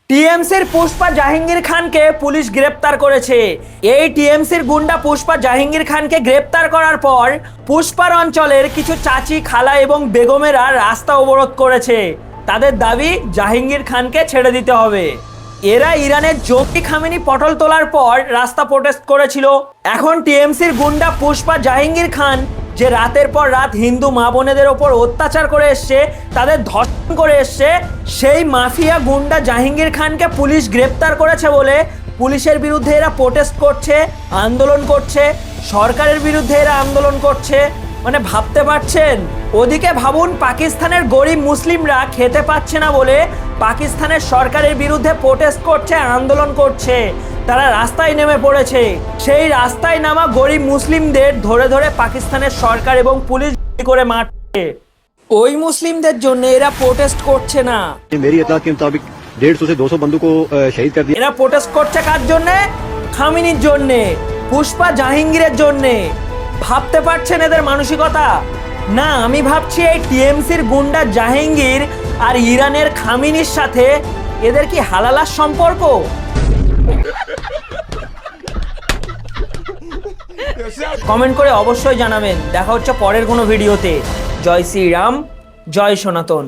টিএমসির পুষ্পা জাহাঙ্গীর খানকে পুলিশ গ্রেপ্তার করেছে। এই টিএমসির গুন্ডা পুষ্পা জাহাঙ্গীর খানকে গ্রেপ্তার করার পর পুষ্পার অঞ্চলের কিছু চাচি, খালা এবং বেগমেরা রাস্তা অবরোধ করেছে। তাদের দাবি জাহাঙ্গীর খানকে ছেড়ে দিতে হবে। এরা ইরানের জঙ্গি খামেনি পটল তোলার পর রাস্তা প্রোটেস্ট করেছিল। এখন টিএমসির গুন্ডা পুষ্পা জাহাঙ্গীর খান যে রাতের পর রাত হিন্দু মা বোনেদের ওপর অত্যাচার করে এসছে, তাদের ধর্ষণ করে এসছে, সেই মাফিয়া গুন্ডা জাহাঙ্গীর খানকে পুলিশ গ্রেপ্তার করেছে বলে পুলিশের বিরুদ্ধে এরা প্রোটেস্ট করছে, আন্দোলন করছে, সরকারের বিরুদ্ধে এরা আন্দোলন করছে। মানে ভাবতে পারছেন? ওদিকে ভাবুন, পাকিস্তানের গরিব মুসলিমরা খেতে পাচ্ছে না বলে পাকিস্তানের সরকারের বিরুদ্ধে প্রোটেস্ট করছে, আন্দোলন করছে, তারা রাস্তায় নেমে পড়েছে। সেই রাস্তায় নামা গরিব মুসলিমদের ধরে ধরে পাকিস্তানের সরকার এবং পুলিশ করে মারছে। ওই মুসলিমদের জন্য এরা প্রোটেস্ট করছে না। मेरी इत्तला के मुताबिक 150 से 200 बंदों को शहीद कर दिया। এরা প্রোটেস্ট করছে কার জন্য? খামেনির জন্য, পুষ্পা জাহাঙ্গীরের জন্য। ভাবতে পারছেন এদের মানসিকতা? না, আমি ভাবছি এই টিএমসির গুন্ডা জাহাঙ্গীর আর ইরানের খামেনির সাথে এদের কি হালালার সম্পর্ক? কমেন্ট করে অবশ্যই জানাবেন। দেখা হচ্ছে পরের কোনো ভিডিওতে। জয় শ্রীরাম, জয় সনাতন।